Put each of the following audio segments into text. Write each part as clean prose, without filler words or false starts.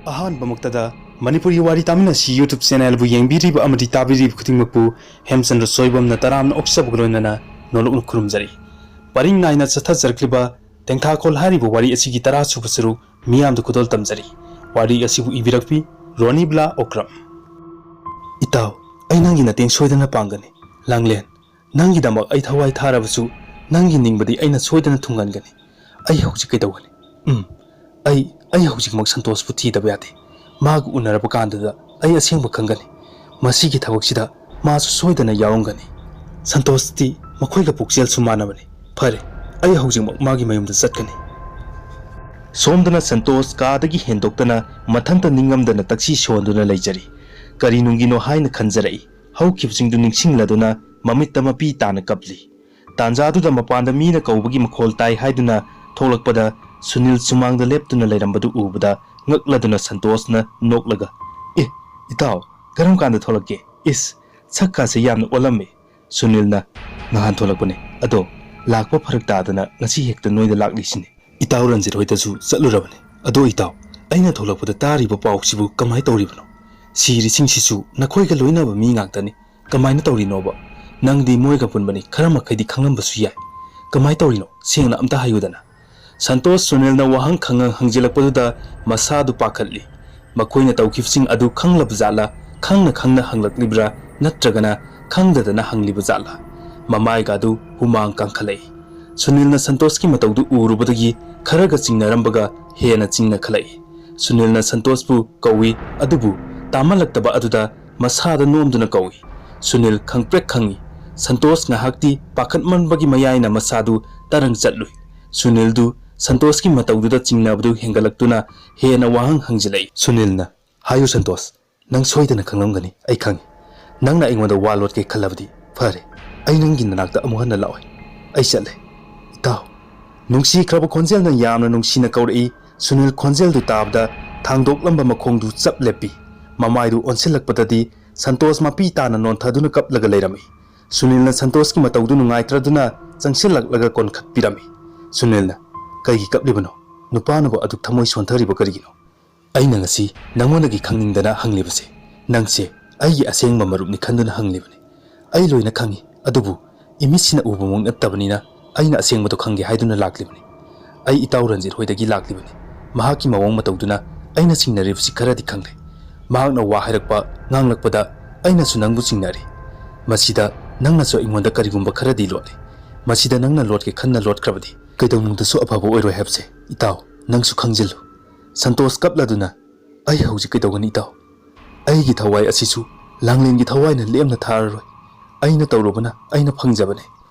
ꯑꯍꯥꯟꯕꯃꯛꯇꯗ ꯃꯅꯤꯄꯨꯔꯤ ꯋꯥꯔꯤ ꯇꯥꯃꯤꯟꯅꯁꯤ ꯌꯨꯇ꯭ꯌꯨꯕ ꯆꯦꯅꯦꯜꯕꯨ ꯌꯦꯡꯕꯤꯔꯤꯕ ꯑꯃꯗꯤ ꯇꯥꯕꯤꯔꯤꯕ ꯈꯨꯗꯤꯡꯃꯛꯄꯨ ꯍꯦꯝꯆꯟꯗ꯭ꯔ ꯁꯣꯏꯕꯝꯅ ꯇꯔꯥꯝꯅ ꯑꯣꯛꯆꯕꯒ ꯂꯣꯏꯅꯅ ꯅꯣꯂꯨꯛꯅ ꯈꯨꯔꯨꯝꯖꯔꯤ ꯄꯔꯤꯡ ꯅꯥꯏꯅ ꯆꯠꯊꯖꯔꯛꯂꯤꯕ ꯇꯦꯡꯊꯥꯈꯣꯜ ꯍꯥꯏꯔꯤꯕ ꯋꯥꯔꯤ ꯑꯁꯤꯒꯤ 10ꯁꯨꯕ ꯁꯔꯨꯛ ꯃꯤꯌꯥꯝꯗ ꯈꯨꯗꯣꯜ ꯇꯝꯖꯔꯤ ꯋꯥꯔꯤ ꯑꯁꯤꯕꯨ ꯏꯕꯤꯔꯛꯄꯤ ꯔꯣꯅꯤꯕ꯭ꯂꯥ ꯑꯣꯀ꯭ꯔꯝ ꯏꯇꯥꯎ ꯑꯩ ꯅꯪꯒꯤ ꯃꯇꯦꯡ ꯁꯣꯏꯗꯅ ꯄꯥꯡꯒꯅꯤ ꯂꯥꯡꯂꯦꯟ ꯅꯪꯒꯤꯗꯃꯛ ꯑꯩ ꯊꯋꯥꯏ ꯊꯥꯔꯕꯁꯨ ꯅꯪꯒꯤ ꯅꯤꯡꯕꯗꯤ ꯑꯩꯅ ꯁꯣꯏꯗꯅ ꯊꯨꯡꯍꯟꯒꯅꯤ ꯑꯩ ꯍꯧꯖꯤꯛ ꯀꯩꯗꯧꯒꯅꯤ ꯑꯩ ꯍꯧꯖꯤꯛꯃꯛ ꯁꯟꯇꯣꯁꯄꯨ ꯊꯤꯗꯕ ꯌꯥꯗꯦ 마구 우나라바 간다다 아이 아생바 칸가니 마시기 타벅시다 마수 소이다나 야옹가니 산토스티 마코이가 복지할 수마나바니 파레 아이 하우징막 마기 마용다 sat가니 솜드나 산토스 가다기 헨독다나 마탄타 닝감다나 딱시 쇼원두나 레이자리 까리 눅기노 하이나 칸자라이 하우키브징두 닝싱라두나 마미따 마피 따나 깝리 단자두다 마판다 미나 까우바기 마콜 따이 하이두나 ꯊꯣꯛꯂꯛꯄꯗ ꯁꯨꯅꯤꯜ ꯁꯨꯃꯥꯡꯗ ꯂꯦꯞꯇꯨꯅ ꯂꯩꯔꯝꯕꯗꯨ ꯎꯕꯗ ꯉꯛꯂꯗꯨꯅ ꯁꯟꯇꯣꯁꯅ ꯅꯣꯛꯂꯒ ꯏꯇꯥꯎ ꯀꯔꯝ ꯀꯥꯟꯗ ꯊꯣꯛꯂꯛꯀꯦ ꯏꯁ ꯁꯛꯀꯥꯁꯦ ꯌꯥꯝꯅ ꯑꯣꯜꯂꯝꯃꯦ ꯁꯨꯅꯤꯜꯅ ꯅꯍꯥꯟ ꯊꯣꯛꯂꯛꯄꯅꯦ ꯑꯗꯣ ꯂꯥꯛꯄ ꯐꯔꯛ ꯇꯥꯗꯅ ꯉꯁꯤ ꯍꯦꯛꯇ ꯅꯣꯏꯗ ꯂꯥꯛꯂꯤꯁꯤꯅꯦ ꯏꯇꯥꯎ ꯔꯟꯖꯤꯠ ꯍꯣꯏꯗꯁꯨ ꯆꯠꯂꯨꯔꯕꯅꯦ ꯑꯗꯣ ꯏꯇꯥꯎ ꯑꯩꯅ ꯊꯣꯛꯂꯛꯄꯗ ꯇꯥꯔꯤꯕ ꯄꯥꯎꯁꯤꯕꯨ ꯀꯃꯥꯏ ꯇꯧꯔꯤꯕꯅꯣ ꯁꯤꯔꯤꯁꯤꯡꯁꯤꯁꯨ ꯅꯈꯣꯏꯒ ꯂꯣꯏꯅꯕ ꯃꯤ ꯉꯥꯛꯇꯅꯤ ꯀꯃꯥꯏꯅ ꯇꯧꯔꯤꯅꯣꯕ ꯅꯪꯗꯤ ꯃꯣꯏꯒ ꯄꯨꯟꯕꯅꯤ ꯈꯔ ꯃꯈꯩꯗꯤ ꯈꯪꯂꯝꯕꯁꯨ ꯌꯥꯏ ꯀꯃꯥꯏ ꯇꯧꯔꯤꯅꯣ ꯁꯦꯡꯅ ꯑꯝꯇ ꯍꯥꯏꯌꯨꯗꯅ ꯁꯟꯇꯣꯁ ꯁꯨꯅꯤꯜꯅ ꯋꯥꯍꯪ ꯈꯪꯉ ꯍꯪꯖꯤꯜꯂꯛꯄꯗꯨꯗ ꯃꯁꯥꯗꯨ ꯄꯥꯈꯠꯂꯤ ꯃꯈꯣꯏꯅ ꯇꯧꯈꯤꯕꯁꯤꯡ ꯑꯗꯨ ꯈꯪꯂꯕ ꯖꯥꯠꯂ ꯈꯪꯅ ꯍꯪꯂꯛꯂꯤꯕ꯭ꯔꯥ ꯅꯠꯇ꯭ꯔꯒꯅ ꯈꯪꯗꯗꯅ ꯍꯪꯂꯤꯕ ꯖꯥꯠꯂ ꯃꯃꯥꯏꯒꯥꯗꯨ ꯍꯨꯃꯥꯡ ꯀꯥꯡꯈꯠꯂꯛꯏ ꯁꯨꯅꯤꯜꯅ ꯁꯟꯇꯣꯁꯀꯤ ꯃꯇꯧꯗꯨ ꯎꯔꯨꯕꯗꯒꯤ ꯈꯔꯒ ꯆꯤꯡꯅꯔꯝꯕꯒ ꯍꯦꯟꯅ ꯆꯤꯡꯅꯈꯠꯂꯛꯏ ꯁꯨꯅꯤꯜꯅ ꯁꯟꯇꯣꯁꯄꯨ ꯀꯧꯏ ꯑꯗꯨꯕꯨ ꯇꯥꯃꯜꯂꯛꯇꯕ ꯑꯗꯨꯗ ꯃꯁꯥꯗ ꯅꯣꯝꯗꯨꯅ ꯀꯧꯏ ꯁꯨꯅꯤꯜ ꯈꯪꯄ꯭ꯔꯦꯛ ꯈꯪꯏ ꯁꯟꯇꯣꯁ ꯉꯥꯏꯍꯥꯛꯇꯤ ꯄꯥꯈꯠꯃꯟꯕꯒꯤ ꯃꯌꯥꯏꯅ ꯃꯁꯥꯗꯨ ꯇꯔꯪ ꯆꯠꯂꯨꯏ ꯁꯨꯅꯤꯜꯗꯨ ꯁꯟꯇꯣꯁꯀꯤ ꯃꯇꯧꯗꯨꯗ ꯆꯤꯡꯅꯕꯗꯨ ꯍꯦꯟꯒꯠꯂꯛꯇꯨꯅ ꯍꯦꯟꯅ ꯋꯥꯍꯪ ꯍꯪꯖꯤꯜꯂꯛꯏ ꯁꯨꯅꯤꯜꯅ ꯍꯥꯏꯌꯨ ꯁꯟꯇꯣꯁ ꯅꯪ ꯁꯣꯏꯗꯅ ꯈꯪꯂꯝꯒꯅꯤ ꯑꯩ ꯈꯪꯏ ꯅꯪꯅ ꯑꯩꯉꯣꯟꯗ ꯋꯥ ꯂꯣꯠꯀꯦ ꯈꯜꯂꯕꯗꯤ ꯐꯔꯦ ꯑꯩ ꯅꯪꯒꯤ ꯅꯅꯥꯛꯇ ꯑꯃꯨꯛ ꯍꯟꯅ ꯂꯥꯛꯑꯣꯏ ꯑꯩ ꯆꯠꯂꯦ ꯏꯇꯥꯎ ꯅꯨꯡꯁꯤꯈ꯭ꯔꯕ ꯈꯣꯟꯖꯦꯜꯅ ꯌꯥꯝꯅ ꯅꯨꯡꯁꯤꯅ ꯀꯧꯔꯛꯏ ꯁꯨꯅꯤꯜ ꯈꯣꯟꯖꯦꯜꯗꯨ ꯇꯥꯕꯗ ꯊꯥꯡꯗꯣꯛꯂꯝꯕ ꯃꯈꯣꯡꯗꯨ ꯆꯞ ꯂꯦꯞꯄꯤ ꯃꯃꯥꯏꯗꯨ ꯑꯣꯟꯁꯤꯜꯂꯛꯄꯗꯗꯤ ꯁꯟꯇꯣꯁ ꯃꯄꯤ ꯇꯥꯅ ꯅꯣꯟꯊꯗꯨꯅ ꯀꯞꯂꯒ ꯂꯩꯔꯝꯃꯤ ꯁꯨꯅꯤꯜꯅ ꯁꯟꯇꯣꯁꯀꯤ ꯃꯇꯧꯗꯨ ꯅꯨꯡꯉꯥꯏꯇ꯭ꯔꯗꯨꯅ ꯆꯪꯁꯤꯜꯂꯛꯂꯒ ꯀꯣꯟꯈꯠꯄꯤꯔꯝꯃꯤ ꯁꯨꯅꯤꯜꯅ ꯀꯩꯒꯤ ꯀꯞꯂꯤꯕꯅꯣ ꯅꯨꯄꯥꯅꯕꯨ ꯑꯗꯨꯛ ꯊꯃꯣꯏ ꯁꯣꯟꯊꯔꯤꯕ ꯀꯔꯤꯒꯤꯅꯣ ꯑꯩꯅ ꯉꯁꯤ ꯅꯉꯣꯟꯗꯒꯤ ꯈꯪꯅꯤꯡꯗꯅ ꯍꯪꯂꯤꯕꯁꯦ ꯅꯪꯁꯦ ꯑꯩꯒꯤ ꯑꯁꯦꯡꯕ ꯃꯔꯨꯞꯅꯤ ꯈꯟꯗꯨꯅ ꯍꯪꯂꯤꯕꯅꯤ ꯑꯩ ꯂꯣꯏꯅ ꯈꯪꯏ ꯑꯗꯨꯕꯨ ꯏꯃꯤꯠꯁꯤꯅ ꯎꯕ ꯃꯨꯛ ꯅꯠꯇꯕꯅꯤꯅ ꯑꯩꯅ ꯑꯁꯦꯡꯕꯗꯣ ꯈꯪꯒꯦ ꯍꯥꯏꯗꯨꯅ ꯂꯥꯛꯂꯤꯕꯅꯤ ꯑꯩ ꯏꯇꯥꯎ ꯔꯟꯖꯤꯠ ꯍꯣꯏꯗꯒꯤ ꯂꯥꯛꯂꯤꯕꯅꯤ ꯃꯍꯥꯛꯀꯤ ꯃꯑꯣꯡ ꯃꯇꯧꯗꯨꯅ ꯑꯩꯅ ꯆꯤꯡꯅꯔꯤꯕꯁꯤ ꯈꯔꯗꯤ ꯈꯪꯂꯦ ꯃꯍꯥꯛꯅ ꯋꯥ ꯍꯥꯏꯔꯛꯄ ꯉꯥꯡꯂꯛꯄꯗ ꯑꯩꯅꯁꯨ ꯅꯪꯕꯨ ꯆꯤꯡꯅꯔꯤ ꯃꯁꯤꯗ ꯅꯪꯅꯁꯨ ꯑꯩꯉꯣꯟꯗ ꯀꯔꯤꯒꯨꯝꯕ ꯈꯔꯗꯤ ꯂꯣꯠꯂꯤ ꯃꯁꯤꯗ ꯅꯪꯅ ꯂꯣꯠꯀꯦ ꯈꯟꯅ ꯂꯣꯠꯈ꯭ꯔꯕꯗꯤ ꯀꯩꯗꯧꯅꯨꯡꯗꯁꯨ ꯑꯐꯕ ꯑꯣꯏꯔꯣꯏ ꯍꯥꯏꯕꯁꯦ ꯏꯇꯥꯎ ꯅꯪꯁꯨ ꯈꯪꯖꯤꯜꯂꯨ ꯁꯟꯇꯣꯁ ꯀꯞꯂꯗꯨꯅ ꯑꯩ ꯍꯧꯖꯤꯛ ꯀꯩꯗꯧꯒꯅꯤ ꯏꯇꯥꯎ ꯑꯩꯒꯤ ꯊꯋꯥꯏ ꯑꯁꯤꯁꯨ ꯂꯥꯡꯂꯦꯟꯒꯤ ꯊꯋꯥꯏꯅ ꯂꯦꯝꯅ ꯊꯥꯔꯔꯣꯏ ꯑꯩꯅ ꯇꯧꯔꯨꯕꯅ ꯑꯩꯅ ꯐꯪꯖꯕꯅꯤ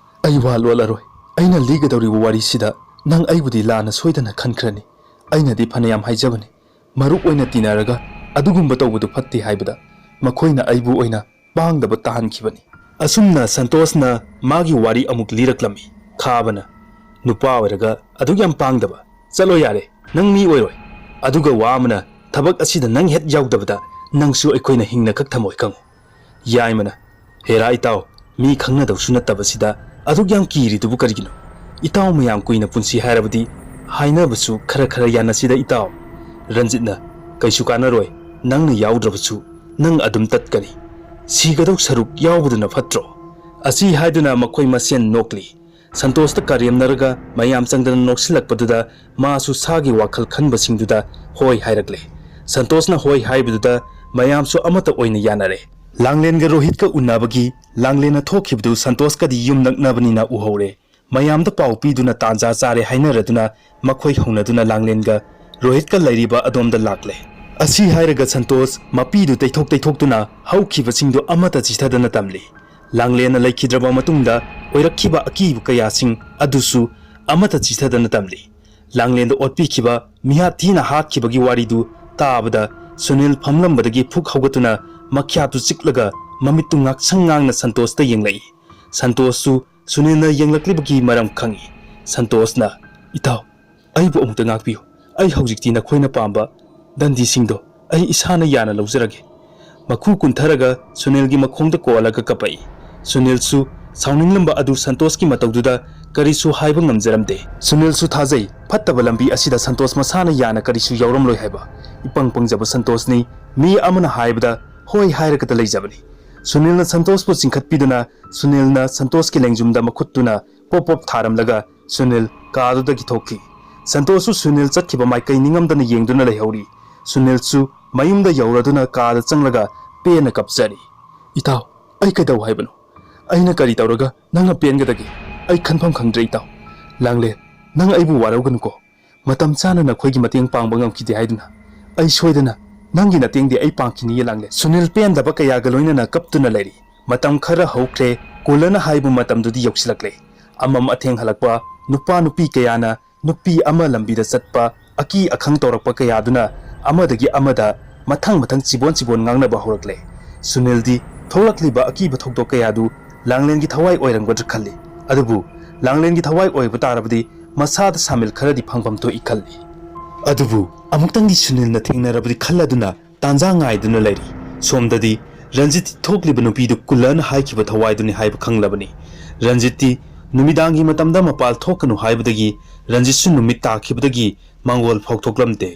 ꯑꯩ ꯋꯥ ꯂꯣꯠꯂꯔꯣꯏ ꯑꯩꯅ ꯂꯤꯒꯗꯧꯔꯤꯕ ꯋꯥꯔꯤꯁꯤꯗ ꯅꯪ ꯑꯩꯕꯨꯗꯤ ꯂꯥꯟꯅ ꯁꯣꯏꯗꯅ ꯈꯟꯈ꯭ꯔꯅꯤ ꯑꯩꯅꯗꯤ ꯐꯅꯌꯥꯝ ꯍꯥꯏꯖꯕꯅꯤ ꯃꯔꯨꯞ ꯑꯣꯏꯅ ꯇꯤꯟꯅꯔꯒ ꯑꯗꯨꯒꯨꯝꯕ ꯇꯧꯕꯗꯨ ꯐꯠꯇꯦ ꯍꯥꯏꯕꯗ ꯃꯈꯣꯏꯅ ꯑꯩꯕꯨ ꯑꯣꯏꯅ ꯄꯥꯡꯗꯕ ꯇꯥꯍꯟꯈꯤꯕꯅꯤ ꯑꯁꯨꯝꯅ ꯁꯟꯇꯣꯁꯅ ꯃꯥꯒꯤ ꯋꯥꯔꯤ ꯑꯃꯨꯛ ꯂꯤꯔꯛꯂꯝꯃꯤ ꯈꯥꯕꯅ ꯅꯨꯄꯥ ꯑꯣꯏꯔꯒ ꯑꯗꯨꯛ ꯌꯥꯝ ꯄꯥꯡꯗꯕ ꯆꯠꯂꯣ ꯌꯥꯔꯦ ꯅꯪ ꯃꯤ ꯑꯣꯏꯔꯣꯏ ꯑꯗꯨꯒ ꯋꯥ ꯑꯃꯅ ꯊꯕꯛ ꯑꯁꯤꯗ ꯅꯪ ꯍꯦꯛ ꯌꯥꯎꯗꯕꯗ ꯅꯪꯁꯨ ꯑꯩꯈꯣꯏꯅ ꯍꯤꯡꯅ ꯈꯛ ꯊꯝꯃꯣꯏ ꯈꯪꯉꯨ ꯌꯥꯏꯃꯅ ꯍꯦꯔꯥ ꯏꯇꯥꯎ ꯃꯤ ꯈꯪꯅꯗꯧꯁꯨ ꯅꯠꯇꯕꯁꯤꯗ ꯑꯗꯨꯛ ꯌꯥꯝ ꯀꯤꯔꯤꯗꯨꯕꯨ ꯀꯔꯤꯒꯤꯅꯣ ꯏꯇꯥꯎ ꯃꯌꯥꯝ ꯀꯨꯏꯅ ꯄꯨꯟꯁꯤ ꯍꯥꯏꯔꯕꯗꯤ ꯍꯥꯏꯅꯕꯁꯨ ꯈꯔ ꯌꯥꯅꯁꯤꯗ ꯏꯇꯥꯎ ꯔꯟꯖꯤꯠꯅ ꯀꯩꯁꯨ ꯀꯥꯟꯅꯔꯣꯏ ꯅꯪꯅ ꯌꯥꯎꯗ꯭ꯔꯕꯁꯨ ꯅꯪ ꯑꯗꯨꯝ ꯇꯠꯀꯅꯤ ꯁꯤꯒꯗꯧ ꯁꯔꯨꯛ ꯌꯥꯎꯕꯗꯨꯅ ꯐꯠꯇ꯭ꯔꯣ ꯑꯁꯤ ꯍꯥꯏꯗꯨꯅ ꯃꯈꯣꯏ ꯃꯁꯦꯟ ꯅꯣꯛꯂꯤ ꯁꯟꯇꯣꯁꯇ ꯀꯔꯦꯝꯅꯔꯒ ꯃꯌꯥꯝ ꯆꯪꯗꯅ ꯅꯣꯛꯁꯤꯜꯂꯛꯄꯗꯨꯗ ꯃꯥꯁꯨ ꯁꯥꯒꯤ ꯋꯥꯈꯜ ꯈꯟꯕꯁꯤꯡꯗꯨꯗ ꯍꯣꯏ ꯍꯥꯏꯔꯛꯂꯦ ꯁꯟꯇꯣꯁꯅ ꯍꯣꯏ ꯍꯥꯏꯕꯗꯨꯗ ꯃꯌꯥꯝꯁꯨ ꯑꯃꯠꯇ ꯑꯣꯏꯅ ꯌꯥꯅꯔꯦ ꯂꯥꯡꯂꯦꯟꯒ ꯔꯣꯍꯤꯠꯀ ꯎꯟꯅꯕꯒꯤ ꯂꯥꯡꯂꯦꯟꯅ ꯊꯣꯛꯈꯤꯕꯗꯨ ꯁꯟꯇꯣꯁꯀꯗꯤ ꯌꯨꯝ ꯅꯛꯅꯕꯅꯤꯅ ꯎꯍꯧꯔꯦ ꯃꯌꯥꯝꯗ ꯄꯥꯎ ꯄꯤꯗꯨꯅ ꯇꯥꯟꯖꯥ ꯆꯥꯔꯦ ꯍꯥꯏꯅꯔꯗꯨꯅ ꯃꯈꯣꯏ ꯍꯧꯅꯗꯨꯅ ꯂꯥꯡꯂꯦꯟꯒ ꯔꯣꯍꯤꯠꯀ ꯂꯩꯔꯤꯕ ꯑꯗꯣꯝꯗ ꯂꯥꯛꯂꯦ ꯑꯁꯤ ꯍꯥꯏꯔꯒ ꯁꯟꯇꯣꯁ ꯃꯄꯤꯗꯨ ꯇꯩꯊꯣꯛꯇꯨꯅ ꯍꯧꯈꯤꯕꯁꯤꯡꯗꯨ ꯑꯃꯠꯇ ꯆꯤꯊꯗꯅ ꯇꯝꯂꯤ ꯂꯥꯡꯂꯦꯟꯅ ꯂꯩꯈꯤꯗ꯭ꯔꯕ ꯃꯇꯨꯡꯗ ꯑꯣꯏꯔꯛꯈꯤꯕ ꯑꯀꯤꯕ ꯀꯌꯥꯁꯤꯡ ꯑꯗꯨꯁꯨ ꯑꯃꯠꯇ ꯆꯤꯊꯗꯅ ꯇꯝꯂꯤ ꯂꯥꯡꯂꯦꯟꯗ ꯑꯣꯠꯄꯤꯈꯤꯕ ꯃꯤꯍꯥꯠꯊꯤꯅ ꯍꯥꯠꯈꯤꯕꯒꯤ ꯋꯥꯔꯤꯗꯨ ꯇꯥꯕꯗ ꯁꯨꯅꯤꯜ ꯐꯝꯂꯝꯕꯗꯒꯤ ꯐꯨꯛ ꯍꯧꯒꯠꯇꯨꯅ ꯃꯈ꯭ꯌꯥꯠꯇꯨ ꯆꯤꯛꯂꯒ ꯃꯃꯤꯠꯇꯨ ꯉꯥꯛꯁꯪ ꯉꯥꯡꯅ ꯁꯟꯇꯣꯁꯇ ꯌꯦꯡꯂꯛꯏ ꯁꯟꯇꯣꯁꯁꯨ ꯁꯨꯅꯤꯜꯅ ꯌꯦꯡꯂꯛꯂꯤꯕꯒꯤ ꯃꯔꯝ ꯈꯪꯏ ꯁꯟꯇꯣꯁꯅ ꯏꯇꯥꯎ ꯑꯩꯕꯨ ꯑꯃꯨꯛꯇ ꯉꯥꯛꯄꯤꯌꯨ ꯑꯩ ꯍꯧꯖꯤꯛꯇꯤ ꯅꯈꯣꯏꯅ ꯄꯥꯝꯕ ꯗꯟꯗꯤꯁꯤꯡꯗꯣ ꯑꯩ ꯏꯁꯥꯅ ꯌꯥꯅ ꯂꯧꯖꯔꯒꯦ ꯃꯈꯨ ꯀꯨꯟꯊꯔꯒ ꯁꯨꯅꯤꯜꯒꯤ ꯃꯈꯣꯡꯗ ꯀꯣꯜꯂꯒ ꯀꯞꯄꯛꯏ ꯁꯨꯅꯤꯜꯁꯨ ꯁꯥꯎꯅꯤꯡꯂꯝꯕ ꯑꯗꯨ ꯁꯟꯇꯣꯁꯀꯤ ꯃꯇꯧꯗꯨꯗ ꯀꯔꯤꯁꯨ ꯍꯥꯏꯕ ꯉꯝꯖꯔꯝꯗꯦ꯫ ꯁꯨꯅꯤꯜꯁꯨ ꯊꯥꯖꯩ ꯐꯠꯇꯕ ꯂꯝꯕꯤ ꯑꯁꯤꯗ ꯁꯟꯇꯣꯁ ꯃꯁꯥꯅ ꯌꯥꯅ ꯀꯔꯤꯁꯨ ꯌꯥꯎꯔꯝꯂꯣꯏ ꯍꯥꯏꯕ꯫ ꯏꯄꯪ ꯄꯪꯖꯕ ꯁꯟꯇꯣꯁꯅꯤ, ꯃꯤ ꯑꯃꯅ ꯍꯥꯏꯕꯗ ꯍꯣꯏ ꯍꯥꯏꯔꯒꯇ ꯂꯩꯖꯕꯅꯤ꯫ ꯁꯨꯅꯤꯜꯅ ꯁꯟꯇꯣꯁꯄꯨ ꯆꯤꯡꯈꯠꯄꯤꯗꯨꯅ ꯁꯨꯅꯤꯜꯅ ꯁꯟꯇꯣꯁꯀꯤ ꯂꯦꯡꯖꯨꯝꯗ ꯃꯈꯨꯠꯇꯨꯅ ꯄꯣꯞ ꯄꯣꯞ ꯊꯥꯔꯝꯂꯒ ꯁꯨꯅꯤꯜ ꯀꯥꯗꯨꯗꯒꯤ ꯊꯣꯛꯈꯤ꯫ ꯁꯟꯇꯣꯁꯁꯨ ꯁꯨꯅꯤꯜ ꯆꯠꯈꯤꯕ ꯃꯥꯏꯀꯩ ꯅꯤꯡꯉꯝꯗꯅ ꯌꯦꯡꯗꯨꯅ ꯂꯩꯍꯧꯔꯤ꯫ ꯁꯨꯅꯤꯜꯁꯨ ꯃꯌꯨꯝꯗ ꯌꯧꯔꯗꯨꯅ ꯀꯥꯗ ꯆꯪꯂꯒ ꯄꯦꯟꯅ ꯀꯞꯆꯔꯤ꯫ ꯏꯇꯥꯎ, ꯑꯩ ꯀꯩꯗꯧ ꯍꯥꯏꯕꯅꯣ? ꯑꯩꯅ ꯀꯔꯤ ꯇꯧꯔꯒ ꯅꯪꯅ ꯄꯦꯟꯒꯗꯒꯦ? ꯑꯩ ꯈꯟꯐꯝ ꯈꯪꯗ꯭ꯔꯦ ꯏꯇꯥꯎ꯫ ꯂꯥꯡꯂꯦꯟ, ꯅꯪ ꯑꯩꯕꯨ ꯋꯥꯔꯧꯒꯅꯨꯀꯣ꯫ ꯃꯇꯝ ꯆꯥꯅ ꯅꯈꯣꯏꯒꯤ ꯃꯇꯦꯡ ꯄꯥꯡꯕ ꯉꯝꯈꯤꯗꯦ ꯍꯥꯏꯗꯨꯅ ꯑꯩ ꯁꯣꯏꯗꯅ ꯅꯪꯒꯤ ꯅꯇꯦꯡꯗꯤ ꯑꯩ ꯄꯥꯡꯈꯤꯅꯤꯌꯦ ꯂꯥꯡꯂꯦꯟ꯫ ꯁꯨꯅꯤꯜ ꯄꯦꯟꯗꯕ ꯀꯌꯥꯒ ꯂꯣꯏꯅꯅ ꯀꯞꯇꯨꯅ ꯂꯩꯔꯤ꯫ ꯃꯇꯝ ꯈꯔ ꯍꯧꯈ꯭ꯔꯦ꯫ ꯀꯨꯂꯔꯅ ꯍꯥꯏꯕ ꯃꯇꯝꯗꯨꯗꯤ ꯌꯧꯁꯤꯜꯂꯛꯂꯦ꯫ ꯑꯃꯝ ꯑꯊꯦꯡ ꯍꯜꯂꯛꯄ ꯅꯨꯄꯥ ꯅꯨꯄꯤ ꯀꯌꯥꯅ ꯅꯨꯄꯤ ꯑꯃ ꯂꯝꯕꯤꯗ ꯆꯠꯄ ꯑꯀꯤ ꯑꯈꯪ ꯇꯧꯔꯛꯄ ꯀꯌꯥꯗꯨꯅ ꯑꯃꯗꯒꯤ ꯑꯃꯗ ꯃꯊꯪ ꯃꯊꯪ ꯆꯤꯕꯣꯟ ꯆꯤꯕꯣꯟ ꯉꯥꯡꯅꯕ ꯍꯧꯔꯛꯂꯦ꯫ ꯁꯨꯅꯤꯜꯗꯤ ꯊꯣꯛꯂꯛꯂꯤꯕ ꯑꯀꯤꯕ ꯊꯧꯗꯣꯛ ꯀꯌꯥꯗꯨ ꯂꯥꯡꯂꯦꯟꯒꯤ ꯊꯋꯥꯏ ꯑꯣꯏꯔꯝꯒꯗ꯭ꯔꯥ ꯈꯜꯂꯤ꯫ ꯑꯗꯨꯕꯨ ꯂꯥꯡꯂꯦꯟꯒꯤ ꯊꯋꯥꯏ ꯑꯣꯏꯕ ꯇꯥꯔꯕꯗꯤ ꯃꯁꯥꯗ ꯁꯥꯃꯤꯜ ꯈꯔꯗꯤ ꯐꯪꯐꯝ ꯊꯣꯛꯏ ꯈꯜꯂꯤ꯫ ꯑꯗꯨꯕꯨ ꯑꯃꯨꯛꯇꯪꯗꯤ ꯁꯨꯅꯤꯜꯅ ꯊꯦꯡꯅꯔꯕꯗꯤ ꯈꯜꯂꯗꯨꯅ ꯇꯥꯟꯖꯥ ꯉꯥꯏꯗꯨꯅ ꯂꯩꯔꯤ꯫ ꯁꯣꯝꯗꯗꯤ ꯔꯟꯖꯤꯠ ꯊꯣꯛꯂꯤꯕ ꯅꯨꯄꯤꯗꯨ ꯀꯨꯂꯔꯅ ꯍꯥꯏꯈꯤꯕ ꯊꯋꯥꯏꯗꯨꯅꯤ ꯍꯥꯏꯕ ꯈꯪꯂꯕꯅꯤ꯫ ꯔꯟꯖꯤꯠꯇꯤ ꯅꯨꯃꯤꯗꯥꯡꯒꯤ ꯃꯇꯝꯗ ꯃꯄꯥꯜ ꯊꯣꯛꯀꯅꯨ ꯍꯥꯏꯕꯗꯒꯤ ꯔꯟꯖꯤꯠꯁꯨ ꯅꯨꯃꯤꯠ ꯇꯥꯈꯤꯕꯗꯒꯤ ꯃꯪꯒꯣꯜ ꯐꯥꯎꯊꯣꯛꯂꯝꯗꯦ꯫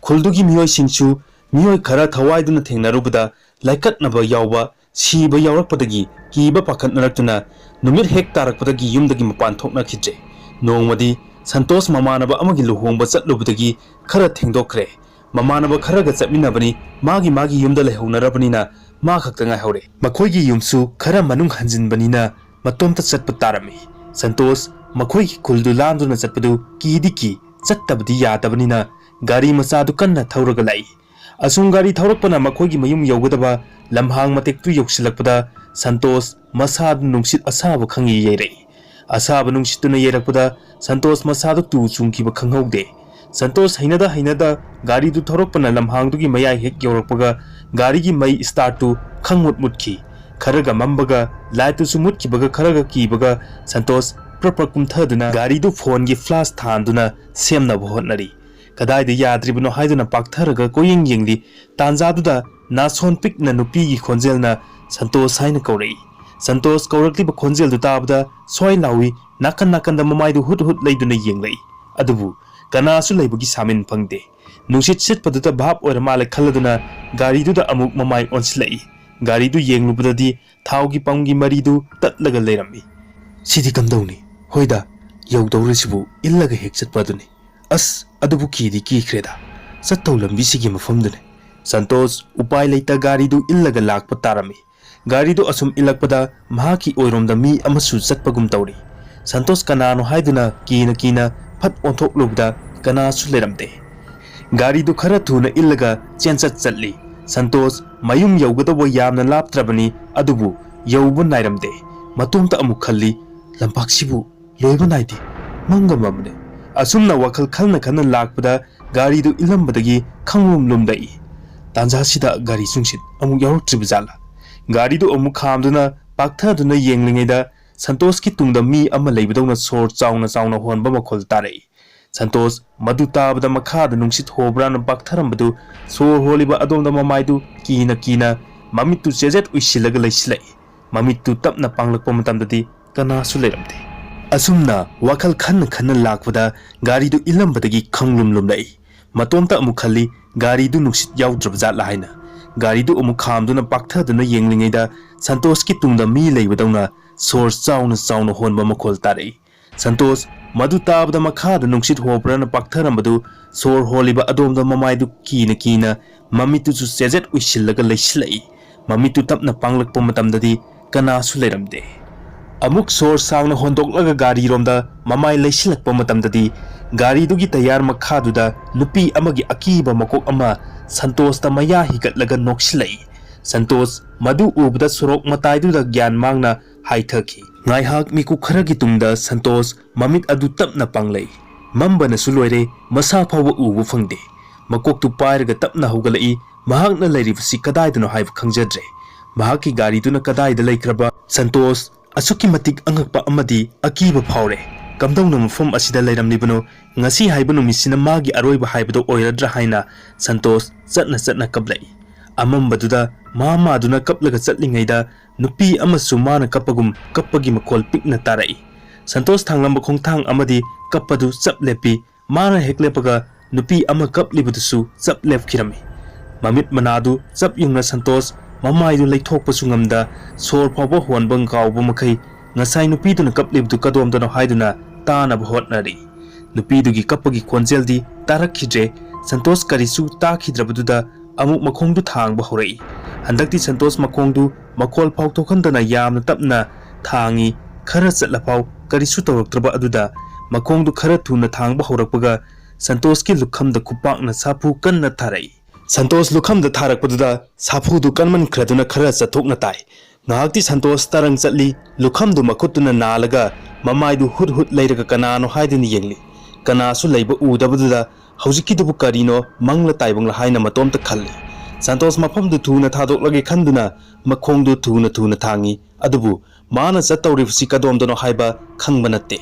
ꯈꯨꯜꯗꯨꯒꯤ ꯃꯤꯑꯣꯏꯁꯤꯡꯁꯨ ꯃꯤꯑꯣꯏ ꯈꯔ ꯊꯋꯥꯏꯗꯨꯅ ꯊꯦꯡꯅꯔꯨꯕꯗ ꯂꯥꯏꯀꯠꯅꯕ ꯌꯥꯎꯕ, ꯁꯤꯕ ꯌꯥꯎꯔꯛꯄꯗꯒꯤ ꯀꯤꯕ ꯄꯥꯈꯠꯅꯔꯛꯇꯨꯅ ꯅꯨꯃꯤꯠ ꯍꯦꯛ ꯇꯥꯔꯛꯄꯗꯒꯤ ꯌꯨꯝꯗꯒꯤ ꯃꯄꯥꯟ ꯊꯣꯛꯅꯈꯤꯗ꯭ꯔꯦ꯫ ꯅꯣꯡꯃꯗꯤ ꯁꯟꯇꯣꯁ ꯃꯃꯥꯟꯅꯕ ꯑꯃꯒꯤ ꯂꯨꯍꯣꯡꯕ ꯆꯠꯂꯨꯕꯗꯒꯤ ꯈꯔ ꯊꯦꯡꯗꯣꯛꯈ꯭ꯔꯦ꯫ ꯃꯃꯥꯟꯅꯕ ꯈꯔꯒ ꯆꯠꯃꯤꯟꯅꯕꯅꯤ, ꯃꯥꯒꯤ ꯌꯨꯝꯗ ꯂꯩꯍꯧꯅꯔꯕꯅꯤꯅ ꯃꯥ ꯈꯛꯇ ꯉꯥꯏꯍꯧꯔꯦ꯫ ꯃꯈꯣꯏꯒꯤ ꯌꯨꯝꯁꯨ ꯈꯔ ꯃꯅꯨꯡ ꯍꯟꯖꯤꯟꯕꯅꯤꯅ ꯃꯇꯣꯝꯇ ꯆꯠꯄ ꯇꯥꯔꯝꯃꯤ꯫ ꯁꯟꯇꯣꯁ ꯃꯈꯣꯏꯒꯤ ꯈꯨꯜꯗꯨ ꯂꯥꯟꯗꯨꯅ ꯆꯠꯄꯗꯨ ꯀꯤꯗꯤ ꯀꯤ, ꯆꯠꯇꯕꯗꯤ ꯌꯥꯗꯕꯅꯤꯅ ꯒꯥꯔꯤ ꯃꯆꯥꯗꯨ ꯀꯟꯅ ꯊꯧꯔꯒ ꯂꯥꯛꯏ꯫ ꯑꯁꯨꯝ ꯒꯥꯔꯤ ꯊꯧꯔꯛꯄꯅ ꯃꯈꯣꯏꯒꯤ ꯃꯌꯨꯝ ꯌꯧꯒꯗꯕ ꯂꯝꯍꯥꯡ ꯃꯇꯦꯛꯇꯨ ꯌꯧꯁꯤꯜꯂꯛꯄꯗ ꯁꯟꯇꯣꯁ ꯃꯁꯥꯗꯨ ꯅꯨꯡꯁꯤꯠ ꯑꯁꯥꯕ ꯈꯪꯉꯤ ꯌꯩꯔꯛꯏ꯫ ꯑꯁꯥꯕ ꯅꯨꯡꯁꯤꯠꯇꯨꯅ ꯌꯩꯔꯛꯄꯗ ꯁꯟꯇꯣꯁ ꯃꯁꯥꯗꯨ ꯇꯨ ꯆꯨꯡꯈꯤꯕ ꯈꯪꯍꯧꯗꯦ꯫ ꯁꯟꯇꯣꯁ ꯍꯩꯅꯗ ꯒꯥꯔꯤꯗꯨ ꯊꯧꯔꯛꯄꯅ ꯂꯝꯍꯥꯡꯗꯨꯒꯤ ꯃꯌꯥꯏ ꯍꯦꯛ ꯌꯧꯔꯛꯄꯒ ꯒꯥꯔꯤꯒꯤ ꯃꯩ ꯁ꯭ꯇꯥꯔꯠꯇꯨ ꯈꯪꯃꯨꯠ ꯃꯨꯠꯈꯤ꯫ ꯈꯔꯒ ꯃꯝꯕꯒ ꯂꯥꯏꯠꯇꯨꯁꯨ ꯃꯨꯠꯈꯤꯕꯒ ꯈꯔꯒ ꯀꯤꯕꯒ ꯁꯟꯇꯣꯁ ꯄ꯭ꯔꯞ ꯀꯨꯝꯊꯗꯨꯅ ꯒꯥꯔꯤꯗꯨ ꯐꯣꯟꯒꯤ ꯐ꯭ꯂꯥꯁ ꯊꯥꯟꯗꯨꯅ ꯁꯦꯝꯅꯕ ꯍꯣꯠꯅꯔꯤ꯫ ꯀꯗꯥꯏꯗ ꯌꯥꯗ꯭ꯔꯤꯕꯅꯣ ꯍꯥꯏꯗꯨꯅ ꯄꯥꯛꯊꯔꯒ ꯀꯣꯏꯌꯦꯡ ꯌꯦꯡꯂꯤ꯫ ꯇꯥꯟꯖꯥꯗꯨꯗ ꯅꯥꯁꯣꯟ ꯄꯤꯛꯅ ꯅꯨꯄꯤꯒꯤ ꯈꯣꯟꯖꯦꯜꯅ ꯁꯟꯇꯣꯁ ꯍꯥꯏꯅ ꯀꯧꯔꯛꯏ꯫ ꯁꯟꯇꯣꯁ ꯀꯧꯔꯛꯂꯤꯕ ꯈꯣꯟꯖꯦꯜꯗꯨ ꯇꯥꯕꯗ ꯁ꯭ꯋꯥꯏ ꯂꯥꯎꯏ ꯅꯥꯀꯟ ꯅꯥꯀꯟꯗ ꯃꯃꯥꯏꯗꯨ ꯍꯨꯠ ꯍꯨꯠ ꯂꯩꯗꯨꯅ ꯌꯦꯡꯂꯛꯏ꯫ ꯑꯗꯨꯕꯨ ꯀꯅꯥꯁꯨ ꯂꯩꯕꯒꯤ ꯁꯥꯃꯤꯟ ꯐꯪꯗꯦ꯫ ꯅꯨꯡꯁꯤꯠ ꯁꯤꯠꯄꯗꯨꯗ ꯚꯥꯞ ꯑꯣꯏꯔ ꯃꯥꯜꯂꯦ ꯈꯜꯂꯗꯨꯅ ꯒꯥꯔꯤꯗꯨꯗ ꯑꯃꯨꯛ ꯃꯃꯥꯏ ꯑꯣꯟꯁꯤꯜꯂꯛꯏ꯫ ꯒꯥꯔꯤꯗꯨ ꯌꯦꯡꯂꯨꯕꯗꯗꯤ ꯊꯥꯎꯒꯤ ꯄꯝꯒꯤ ꯃꯔꯤꯗꯨ ꯇꯠꯂꯒ ꯂꯩꯔꯝꯃꯤ꯫ ꯁꯤꯗꯤ ꯀꯝꯗꯧꯅꯤ? ꯍꯣꯏꯗ, ꯌꯧꯗꯧꯔꯤꯁꯤꯕꯨ ꯏꯜꯂꯒ ꯍꯦꯛ ꯆꯠꯄ ꯑꯗꯨꯅꯤ꯫ ꯑꯁ, ꯑꯗꯨꯕꯨ ꯀꯤꯗꯤ ꯀꯤꯈ꯭ꯔꯦꯗ꯫ ꯆꯠꯇꯧ ꯂꯝꯕꯤꯁꯤꯒꯤ ꯃꯐꯝꯗꯨꯅꯤ꯫ ꯁꯟꯇꯣꯁ ꯎꯄꯥꯏ ꯂꯩꯇ ꯒꯥꯔꯤꯗꯨ ꯏꯜꯂꯒ ꯂꯥꯛꯄ ꯇꯥꯔꯝꯃꯤ꯫ ꯒꯥꯔꯤꯗꯨ ꯑꯁꯨꯝ ꯏꯜꯂꯛꯄꯗ ꯃꯍꯥꯛꯀꯤ ꯑꯣꯏꯔꯣꯝꯗ ꯃꯤ ꯑꯃꯁꯨ ꯆꯠꯄꯒꯨꯝ ꯇꯧꯔꯤ꯫ ꯁꯟꯇꯣꯁ ꯀꯅꯥꯅꯣ ꯍꯥꯏꯗꯨꯅ ꯀꯤꯅ ꯐꯠ ꯑꯣꯟꯊꯣꯛꯂꯨꯕꯗ ꯀꯅꯥꯁꯨ ꯂꯩꯔꯝꯗꯦ꯫ ꯒꯥꯔꯤꯗꯨ ꯈꯔ ꯊꯨꯅ ꯏꯜꯂꯒ ꯆꯦꯟꯆꯠ ꯆꯠꯂꯤ꯫ ꯁꯟꯇꯣꯁ ꯃꯌꯨꯝ ꯌꯧꯒꯗꯧꯕ ꯌꯥꯝꯅ ꯂꯥꯞꯇ꯭ꯔꯕꯅꯤ, ꯑꯗꯨꯕꯨ ꯌꯧꯕ ꯅꯥꯏꯔꯝꯗꯦ꯫ ꯃꯇꯣꯝꯇ ꯑꯃꯨꯛ ꯈꯜꯂꯤ, ꯂꯝꯄꯥꯛꯁꯤꯕꯨ ꯂꯣꯏꯕ ꯅꯥꯏꯗꯦ, ꯃꯪꯒ ꯃꯝꯃꯦ꯫ ꯑꯁꯨꯝꯅ ꯋꯥꯈꯜ ꯈꯜꯅ ꯂꯥꯛꯄꯗ ꯒꯥꯔꯤꯗꯨ ꯏꯜꯂꯝꯕꯗꯒꯤ ꯈꯪꯂꯨꯝ ꯂꯨꯝꯂꯛꯏ꯫ ꯇꯥꯟꯖꯥꯁꯤꯗ ꯒꯥꯔꯤ ꯆꯨꯡꯁꯤꯠ ꯑꯃꯨꯛ ꯌꯥꯎꯔꯛꯇ꯭ꯔꯤꯕ ꯖꯥꯠꯂꯥ? ꯒꯥꯔꯤꯗꯨ ꯑꯃꯨꯛ ꯈꯥꯝꯗꯨꯅ ꯄꯥꯛꯊꯗꯨꯅ ꯌꯦꯡꯂꯤꯉꯩꯗ ꯁꯟꯇꯣꯁꯀꯤ ꯇꯨꯡꯗ ꯃꯤ ꯑꯃ ꯂꯩꯕꯗꯧꯅ ꯁꯣꯔ ꯆꯥꯎꯅ ꯍꯣꯟꯕ ꯃꯈꯣꯜ ꯇꯥꯔꯛꯏ꯫ ꯁꯟꯇꯣꯁ ꯃꯗꯨ ꯇꯥꯕꯗ ꯃꯈꯥꯗ ꯅꯨꯡꯁꯤꯠ ꯍꯣꯕ꯭ꯔꯥꯅ ꯄꯥꯛꯊꯔꯝꯕꯗꯨ ꯁꯣꯔ ꯍꯣꯜꯂꯤꯕ ꯑꯗꯣꯝꯗ ꯃꯃꯥꯏꯗꯨ ꯀꯤꯅ ꯃꯃꯤꯠꯇꯨ ꯆꯦꯖꯦꯠ ꯎꯏꯁꯤꯜꯂꯒ ꯂꯩꯁꯤꯜꯂꯛꯏ꯫ ꯃꯃꯤꯠꯇꯨ ꯇꯞꯅ ꯄꯥꯡꯂꯛꯄ ꯃꯇꯝꯗꯗꯤ ꯀꯅꯥꯁꯨ ꯂꯩꯔꯝꯗꯦ꯫ ꯑꯁꯨꯝꯅ ꯋꯥꯈꯜ ꯈꯟꯅ ꯂꯥꯛꯄꯗ ꯒꯥꯔꯤꯗꯨ ꯏꯜꯂꯝꯕꯗꯒꯤ ꯈꯪꯂꯨꯝ ꯂꯨꯝꯂꯛꯏ꯫ ꯃꯇꯣꯝꯇ ꯑꯃꯨꯛ ꯈꯜꯂꯤ, ꯒꯥꯔꯤꯗꯨ ꯅꯨꯡꯁꯤꯠ ꯌꯥꯎꯗ꯭ꯔꯕ ꯖꯥꯠꯂꯥ ꯍꯥꯏꯅ꯫ ꯒꯥꯔꯤꯗꯨ ꯑꯃꯨꯛ ꯈꯥꯝꯗꯨꯅ ꯄꯥꯛꯊꯗꯨꯅ ꯌꯦꯡꯂꯤꯉꯩꯗ ꯁꯟꯇꯣꯁꯀꯤ ꯇꯨꯡꯗ ꯃꯤ ꯂꯩꯕꯗꯧꯅ ꯁꯣꯔ ꯆꯥꯎꯅ ꯍꯣꯟꯕ ꯃꯈꯣꯜ ꯇꯥꯔꯛꯏ꯫ ꯁꯟꯇꯣꯁ ꯃꯗꯨ ꯇꯥꯕꯗ ꯃꯈꯥꯗ ꯅꯨꯡꯁꯤꯠ ꯍꯣꯕ꯭ꯔꯥꯅ ꯄꯥꯛꯊꯔꯝꯕꯗꯨ ꯁꯣꯔ ꯍꯣꯜꯂꯤꯕ ꯑꯗꯣꯝꯗ ꯃꯃꯥꯏꯗꯨ ꯀꯤꯅ ꯃꯃꯤꯠꯇꯨꯁꯨ ꯆꯦꯖꯦꯠ ꯎꯏꯁꯤꯜꯂꯒ ꯂꯩꯁꯤꯜꯂꯛꯏ꯫ ꯃꯃꯤꯠꯇꯨ ꯇꯞꯅ ꯄꯥꯡꯂꯛꯄ ꯃꯇꯝꯗꯗꯤ ꯀꯅꯥꯁꯨ ꯂꯩꯔꯝꯗꯦ꯫ ꯑꯃꯨꯛ ꯁꯣꯔ ꯁꯥꯡꯅ ꯍꯣꯟꯗꯣꯛꯂꯒ ꯒꯥꯔꯤꯔꯣꯝꯗ ꯃꯃꯥꯏ ꯂꯩꯁꯤꯜꯂꯛꯄ ꯃꯇꯝꯗꯗꯤ ꯒꯥꯔꯤꯗꯨꯒꯤ ꯇꯌꯥꯔ ꯃꯈꯥꯗꯨꯗ ꯅꯨꯄꯤ ꯑꯃꯒꯤ ꯑꯀꯤꯕ ꯃꯀꯣꯛ ꯑꯃ ꯁꯟꯇꯣꯁꯇ ꯃꯌꯥ ꯍꯤꯒꯠꯂꯒ ꯅꯣꯛꯁꯤꯜꯂꯛꯏ꯫ ꯁꯟꯇꯣꯁ ꯃꯗꯨ ꯎꯕꯗ ꯁꯣꯔꯣꯛ ꯃꯇꯥꯏꯗꯨꯗ ꯒ꯭ꯌꯥꯟ ꯃꯥꯡꯅ ꯍꯥꯏꯊꯈꯤ꯫ ꯉꯥꯏꯍꯥꯛ ꯃꯤꯀꯨꯞ ꯈꯔꯒꯤ ꯇꯨꯡꯗ ꯁꯟꯇꯣꯁ ꯃꯃꯤꯠ ꯑꯗꯨ ꯇꯞꯅ ꯄꯥꯡꯂꯛꯏ꯫ ꯃꯝꯕꯅꯁꯨ ꯂꯣꯏꯔꯦ, ꯃꯁꯥ ꯐꯥꯎꯕ ꯎꯕ ꯐꯪꯗꯦ꯫ ꯃꯀꯣꯛꯇꯨ ꯄꯥꯏꯔꯒ ꯇꯞꯅ ꯍꯧꯒꯠꯂꯛꯏ꯫ ꯃꯍꯥꯛꯅ ꯂꯩꯔꯤꯕꯁꯤ ꯀꯗꯥꯏꯗꯅꯣ ꯍꯥꯏꯕ ꯈꯪꯖꯗ꯭ꯔꯦ꯫ ꯃꯍꯥꯛꯀꯤ ꯒꯥꯔꯤꯗꯨꯅ ꯀꯗꯥꯏꯗ ꯂꯩꯈ꯭ꯔꯕ? ꯁꯟꯇꯣꯁ ꯑꯁꯨꯛꯀꯤ ꯃꯇꯤꯛ ꯑꯉꯛꯄ ꯑꯃꯗꯤ ꯑꯀꯤꯕ ꯐꯥꯎꯔꯦ꯫ ꯀꯝꯗꯧꯅ ꯃꯐꯝ ꯑꯁꯤꯗ ꯂꯩꯔꯝꯂꯤꯕꯅꯣ? ꯉꯁꯤ ꯍꯥꯏꯕ ꯅꯨꯃꯤꯠꯁꯤꯅ ꯃꯥꯒꯤ ꯑꯔꯣꯏꯕ ꯍꯥꯏꯕꯗꯣ ꯑꯣꯏꯔꯗ꯭ꯔꯥ ꯍꯥꯏꯅ ꯁꯟꯇꯣꯁ ꯆꯠꯅ ꯀꯞꯂꯛꯏ꯫ ꯑꯃꯝꯕꯗꯨꯗ ꯃꯥꯗꯨꯅ ꯀꯞꯂꯒ ꯆꯠꯂꯤꯉꯩꯗ ꯅꯨꯄꯤ ꯑꯃꯁꯨ ꯃꯥꯅ ꯀꯞꯄꯒꯨꯝ ꯀꯞꯄꯒꯤ ꯃꯈꯣꯜ ꯄꯤꯛꯅ ꯇꯥꯔꯛꯏ꯫ Santos thanglamba khongthang amadi kappadu chap lepi mana heklepaga nupi ama kaplibudusu chap lepkhirami mamit manadu chap yungna Santos mamaidu leithokpasu ngamda sor phawba honbang gawba makai ngasai nupi duna kaplibudu kadomdano haiduna tana bhotnari nupi dugi kappagi khonjeldi tarakhidre Santos karisu takhidrabaduda amuk makhongdu thangba horai handakti Santos makhongdu makhol phawtokhandana yamna tapna thangi khara chatlapaw karisu tawraktraba aduda makhongdu khara thuna thangba horakpaga Santos ki lukhamda khupakna sapu kanna tharai Santos lukhamda tharakpaduda sapudu kanman khraduna khara chathokna tai ngahakti Santos tarang chatli lukhamdu makhutuna nalaga mamaidu hut hut leiraga kanano haidini yengli kanasu leiba udabaduda haujikidubu karino mangla taibangla haina matomta khalli Santos mafamdu thuna thadoklage khanduna makhongdu thuna thangi adubu mana chatawribsi kadomdano haiba khangba natte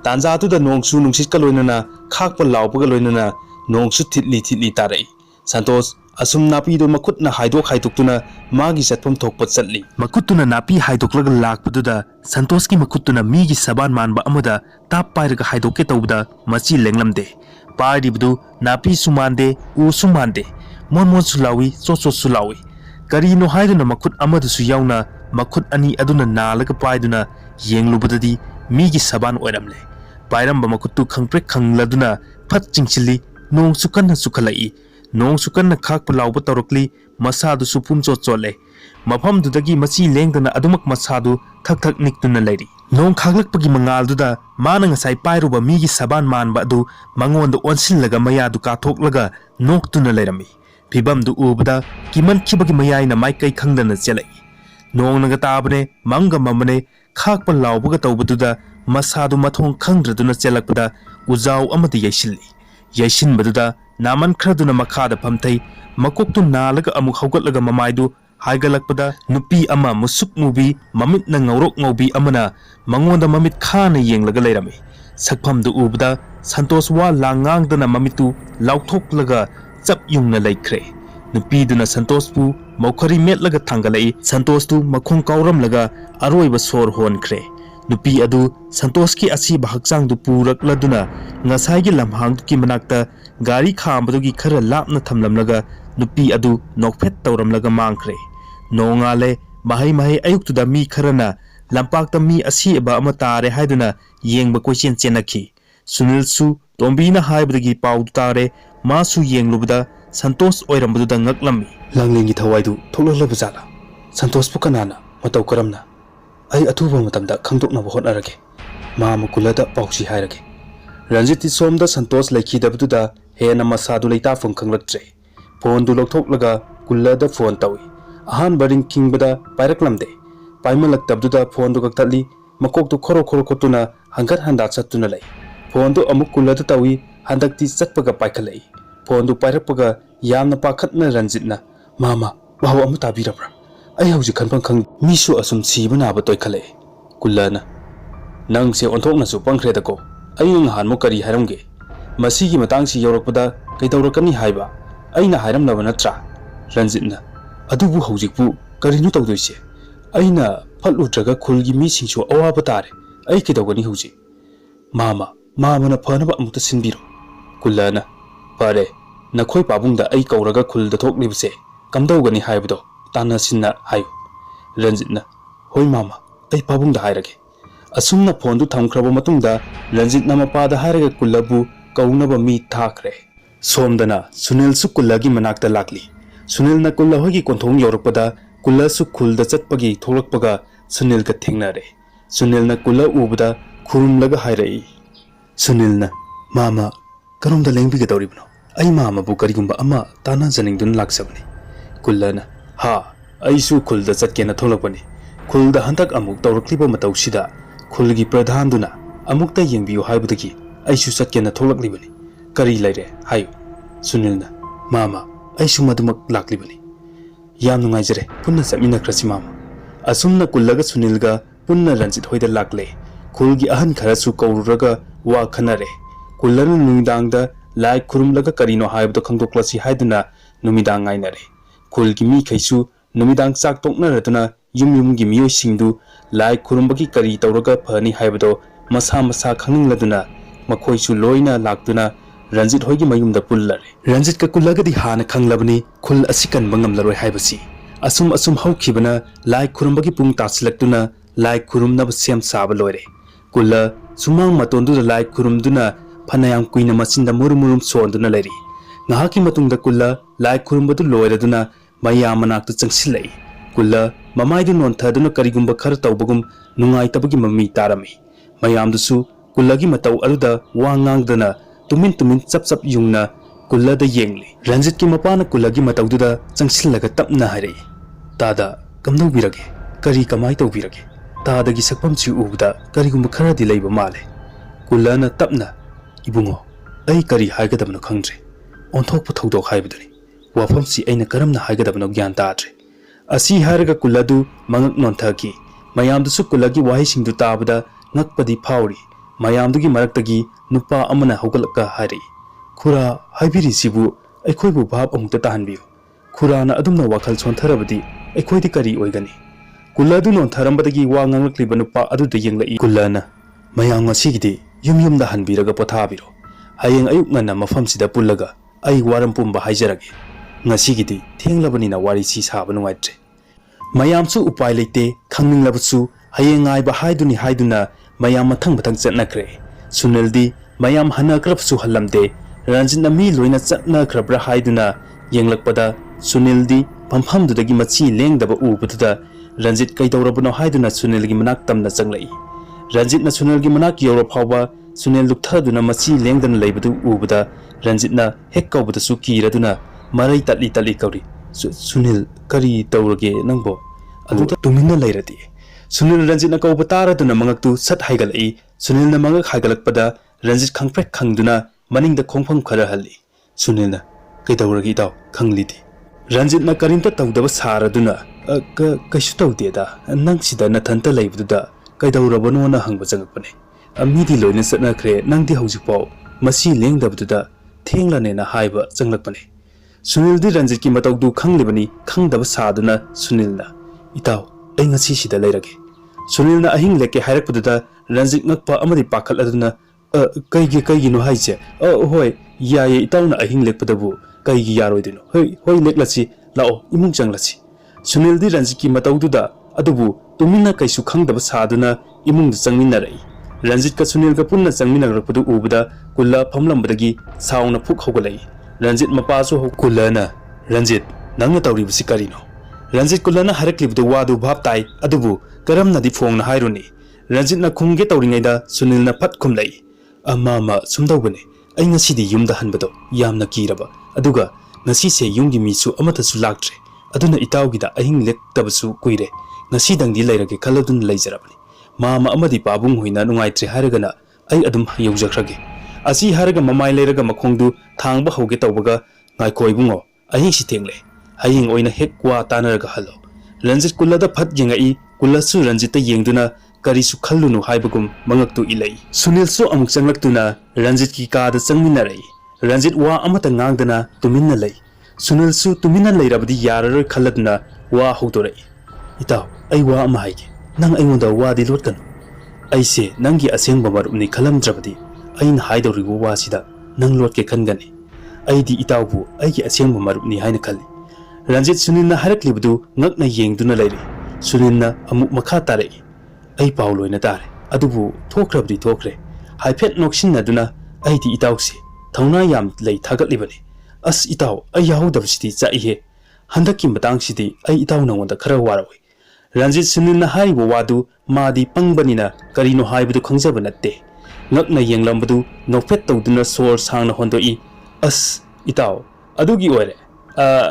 tanjatuda nongsu nungsit kaloinana khakpa lawpaga loinana nongsu thitli tarai Santos asum napi do makutna haidoktuna magi chatpam thokpa chatli makutuna napi haidoklaga lakpaduda Santos ki makutuna migi saban manba amada tap pairaga haidokke tawda machi lenglamde pairibdu napi sumande u sumande mon sulawi so sulawi karino haiduna makut amadu su yauna makut ani aduna nalaga paiduna yenglubadadi migi saban oiramle pairamba makutu khangprek khangladuna phat chingchili nong sukanna sukhalai nong sukanna khakpa lawba tawrokli masadu supum chole mafam dudagi machi lengdana adumak masadu thak niktuna lairi nong khaglakpagi mangalduda mana ngasai pairuba migi saban manba adu mangonda onsinlaga mayadu kathoklaga noktuna lairami phibamdu ubada kiman khibagi mayaina maikai khangdana chelai nong naga tabane manga mamane khakpa lawbaga tawbaduda masadu mathong khangdraduna chelakpada ujaw amadi yaisin baduda naman khraduna makhada phamthai makoktu nalaga amuk haugatlaga mamaidu haigalakpada nupi ama musuk mubi mamit na ngaurok ngaubi amana mangonda mamit khana yenglaga leirami sakphamdu ubada Santos wa langangdana mamitu lauthoklaga chap yungna laikre nupi duna Santos pu maukhari metlaga thangalai Santos tu makhong kauramlaga aroiba sor honkre nupi adu Santos ki asi bahakchang du purakladuna ngasai gi lamhang ki manakta gari khambadu gi khara lapna thamlamlaga nupi adu nokphet tawramlaga mangkhre nongale mahai ayuktuda mi kharana lampakta mi asi ba ama tare haiduna yengba kochen chenakhi Sunil su tombina haibdagi pau tare masu yenglubda Santos oirambuda ngaklami langlengi thawaidu thoklolabajala Santos pukanana mataw karamna ai atuba matamda khangdokna hotnarage ma makulada pausi hairage Ranjiti somda Santos laikhidabduda hena masadu leita phang khanglaktre phone du lokthoklaga kullada phone tawi ahan baring kingbada pairaklamde paimalak tabduda phone du kaktali makok du khoro kotuna hangat handa chatuna lai phone du amuk kullada tawi handakti chatpaga paikhalai phone du pairakpaga yamna pakhatna Ranjitna mama bahu amu tabirabra ai hauji khanpang khang misu asum sibana ba toy khale kullana nang se onthokna su pangkhre dako ai ngahan mo kari haramge masigi matangsi yorakpada kaitawrakani haiba aina hairamnaba natra Ranjitna adubu haujikpu karinu tawdoise aina phalutraga khulgi mi singsu awaba tare ai kidawgani hauji mama na phanaba amukta sinbiro kullana pare nakhoi pabungda ai kauraga khulda thoklibse kamdawgani haibdo tana sinna hayo Ranjitna hoi mama ai pabungda hairage asumna phone du thamkhraba matungda Ranjitna mapada hairaga kullabu kaunaba mi thakre somdana Sunil su kullagi manakta lakli Sunil na kulla hogi konthong yorakpada kulla su khulda chatpagi tholakpaga Sunil ka thengnare Sunil na kulla ubada khurumlaga hairai Sunil na mama karomda lengbi ga dawribno ai mama bu karigumba ama tana janingdun laksabni kulla na ha ai su khulda chatkena tholakpani khulda hantak amuk tawrakliba matawsida khulgi pradhan duna amukta yengbiu haibudagi ai su chatkena tholaklibani kari laire hayo Sunil na mama ai su madumak laklibani yam nungaijare punna samina krasi mama asumna kullaga Sunilga punna Ranjit hoida lakle khulgi ahan kharasu kaururaga wa khanare kullana numidangda lai khurumlaga karino haibdo khangdoklasi haiduna numidang ngainare khulgi mi khaisu numidang chak toknaraduna yumgi miyoi singdu lai khurumbagi kari tawraga phani haibdo masa masa khangingladuna makhoisu loina laktuna Ranjit hoigi mayumda pullare Ranjit ka kullagadi hana khanglabani khul asikan bangam laroi haibasi asum haukhibana lai khurumbagi pung tasilaktuna lai khurumnaba sem saba loire kulla sumang matondu lai khurumduna phanayam kuina machinda murum sonduna leri ngahaki matungda kulla lai khurumbadu loiraduna mayam manaktu changsilai kulla mamaidu nonthaduna karigumba khar tawbagum nungai tabagi mami tarami mayamdusu kullagi matau aluda wangangdana tumin chap yungna kulla da yengli Ranjit ki mapana kullagi mataududa changsillaga tapna hare tada kamdau birage kari kamai tau birage tada gi sakpam chi ubuda karigumba khara di leiba male kullana tapna ibungo ai kari haigadabno khangdre onthok puthok haibadani wafam si aina karamna haigadabno gyan taadre asi haraga kulladu mangak nonthaki mayamdusu kullagi wahi singdu tabada ngakpadi phawri mayamdugi maraktagi nupa amana hogalaka hari khura haibiri sibu aikhoibu bhab amukta tahanbiyo khurana adumna wakhal chontharabadi aikhoidi kari oigani kulladu nontharambadagi wa nganglakliba nupa aduda yenglai kullana mayang asigidi yumda hanbiraga pothabiro hayeng ayuk ngana mafamsida pullaga ai waram pumba haijarage ngasigidi thenglabani na wari si saba nuaitre mayamsu upai leite khangninglabsu hayeng ai ba haiduna mayam mathang chatnakre Sunildi mayam hanakrapsu halamde Ranjit na mi loina chatna krabra haiduna yenglakpada Sunildi pamhamdudagi machi lengdaba ubududa Ranjit kaidawrabano haiduna Sunilgi manak tamna changlai Ranjit na Sunilgi manak yawra phawba Sunil lukthaduna machi lengdana leibadu ubuda Ranjit na hek kawbada su kiraduna marai tali kauri Sunil kari tawrage nangbo aduda tumina leiradi Sunil Ranjit na kawba taraduna mangaktu sat haigalai Sunil na mangak haigalakpada Ranjit khangprek khangduna maningda khongpham khara halli Sunil na kaidawragi daw khanglidi Ranjit na karimta tawdaba saraduna kaisu tawdeda nangsida nathanta leibuda kaidawrabano na hangba changakpane amidi loina satnakhre nangdi haujipaw masi lengdabuda thenglane na haiba changlakpane Sunil di Ranjit ki matawdu khanglibani khangdaba saduna Sunil na itaw ai ngasi sida leirage Sunil na ahing leke hairakpuda Ranjit ngakpa amadi pakhal aduna kaigi no haise hoi yaye itawna ahing lekpadabu kaigi yaroidino hoi leklasi lao imung changlasi Sunil di Ranjit ki matawduda adubu tumina kaisu khangdaba saduna imung du changminarai Ranjit ka Sunil ka punna changminarakpadu ubuda kulla phamlambadagi sauna phuk hogalai Ranjit mapasu kullana Ranjit nangna tawribasi karino Ranjit kullana haraklibdu wadu bhab tai adubu karamna di phongna hairuni Ranjit na khumge tawringaida Sunil na phat khumlai ama sumdawbane ai ngasidi yumda hanbado yamna kiraba aduga ngasi se yumgi misu amata su laktre aduna itawgida ahing lektabasu kuire ngasi dangdi leirage khaladun leijarabani mama amadi pabung hoina nungaitre haragana ai adum yaujakrage asi haraga mamai leiraga makhongdu thangba hoge tawbaga ngaikoibungo ahing sitengle haying oina hekwa tanaraga halo Ranjit kullada phat yengai kullasu Ranjit ta yengduna karisu khallunu haibagum mangaktu ilai Sunil su amuk changlaktuna Ranjit ki kada changminarai Ranjit wa amata ngangdana tuminna lei Sunil su tuminna leirabadi yararoi khalladna wa hautorai itaw ai wa ama haige nang aingonda wa di lotkanu aise nangi asengba marumni khalamdrabadi ain haidoribu wa sida nang lotke khangani aidi itawbu aigi asengba marumni haina khalli Ranjit Sunil na haraklibdu ngakna yengduna leiri Sunil na amuk makha tarai ai pauloina tare adubu thokrabdi thokre haifet noksinaduna aidi itawsi thauna yam lei thagatlibani as itaw ai yahudabsidi chaihe handaki matangsidi ai itaw nangonda khara warawai Ranjit Sunil na haibo wadu madi pangbanina karino haibudu khangjaba natte ngakna yenglambadu nofet tawduna sor sangna hondoi as itaw adugi oire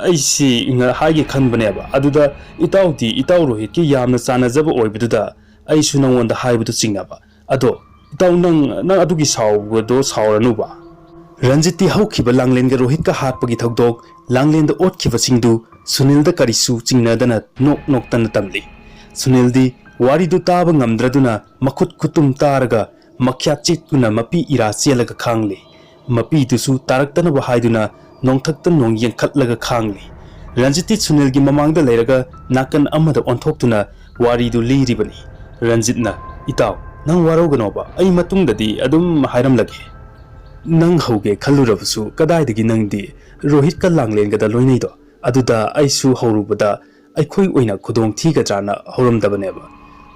aisi nga haige khanbaneba aduda itawdi itaw rohit ki yamna chana jaba oibuda ai su nangonda haibudu chingnaba ado itaw nang adugi sawdo sawranuba Ranjit ti haukhiba langlenga rohit ka hatpagi thokdok langlenda otkhiba singdu Sunil da karisu chingnadana nok tan tamli Sunil di wari du taba ngamdraduna makhut khutum taraga makhya chituna mapi ira chelaga khangli mapi tusu taraktana ba haiduna nongthakta nong yengkhatlaga khangli Ranjit ti Sunil gi mamangda leiraga nakan amada onthokuna wari du liribani Ranjit na itaw nang warauganaba ai matungdadi adum hairamlage nang hauge khallurabasu kadaidagi nangdi rohit ka langlen gada loinai do aduda aisu haurubada aikhoi oina khudong thigadrana hauramdabaneba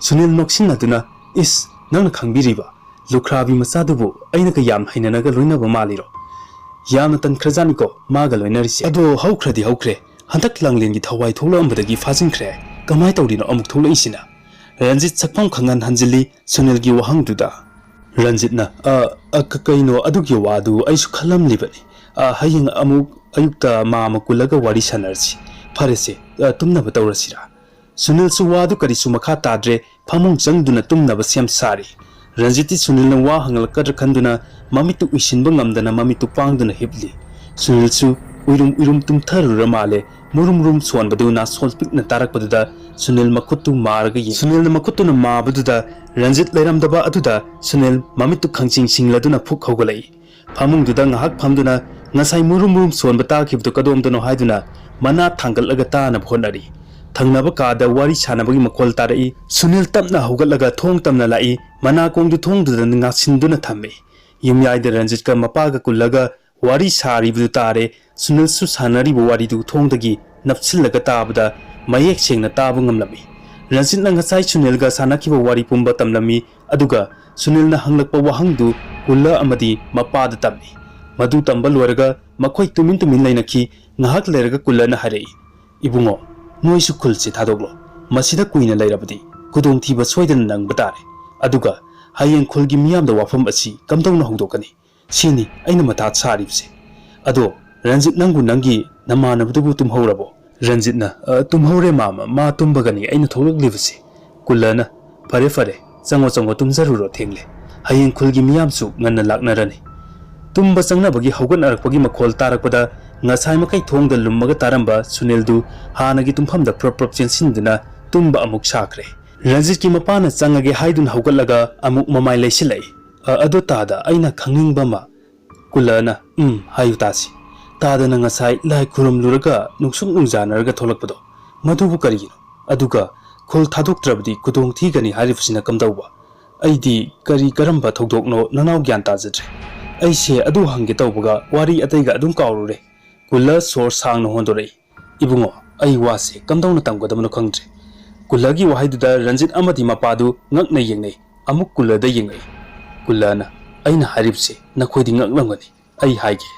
sunil noksin aduna is nang khangbiriba lukhrabi masadubu aina ka yam hainanaga loinaba maliro yamna tan khrajani ko maga loinarisi ado haukradi haukre handak langlen gi thawai thola ambadagi fajinkre kamai tawdino amuk thola isina Ranjit sakpam khangan hanjili Sunil gi wahang duda Ranjit na kaino adugi wadu aisu khalam libani haying amuk ayukta ma makulaga wari sanarsi farese tumna batawrasira Sunil su wadu kari su makha tadre phamung changduna tumna basyam sari Ranjit Sunil na wa hangal kadra khanduna mamitu uisinba ngamdana mamitu pangduna hibli Sunil su uirum tumtharura male murum sonbadu na solpik na tarak paduda Sunil makutu marga yi Sunil na makutu na mabududa Ranjit leiramdaba aduda Sunil mamitu khangching singladuna phuk haugalai phamung duda ngahak phamduna ngasai murum sonba takibdu kadomdano haiduna mana thangalaga ta na phonari thangnaba kada wari sanabagi makol tarai Sunil tapna haugalaga thong tamna lai mana kongdu thongduda ngasinduna thamme yumyai Ranjit ka mapaga kullaga wari sari bu tare Sunil su sanari bu wari du thongdagi napsillaga tabda mayek sengna tabu ngamlami Ranjit na ngasai Sunil ga sanakiba wari pumba tamlami aduga Sunil na hanglakpa wahangdu kulla amadi mapada tammi madu tambal waraga makhoi tumin lainaki ngahak leraga kulla na harei ibungo noi su khulsi thadoglo masida kuina lairabadi kudong thiba soidana nangba tare aduga hayeng khulgi miyamda wafam asi kamdongna hongdokani sini aina mata saribse ado Ranjit nangu nangi namanabdubu tumhaurabo Ranjit na tumhaure mama ma tumbagani aina tholok livse kullana fare chango tumjaruro thengle hayeng khulgi miyamsu nganna laknarani tumba changnabagi haugan arakpagi makhol tarakpada ngasai makai thongda lummaga taramba Sunildu hanagi tumphamda prop chensinduna tumba amuk sakre Ranjit ki mapana changage haidun haugalaga amuk mamai leisilai ado tada aina khangingba ma kullana hayutasi tada na ngasai lai khurum luraga nuksung nungjanarga tholakpado madubu karigino aduga khol thadoktrabdi kudong thigani harifsina kamdauba aidi kari karamba thodokno nanaw gyan tajadre aise adu hange tawbaga wari ataiga adum kawrure kulla sor sang no hondorei ibungo ai wase kamdawna tamgadamno khangdre kullagi wahaiduda Ranjit amadi mapadu ngakna yengnei amuk kullada yengnei kullana aina haribse nakhodi ngaklamgani ai haige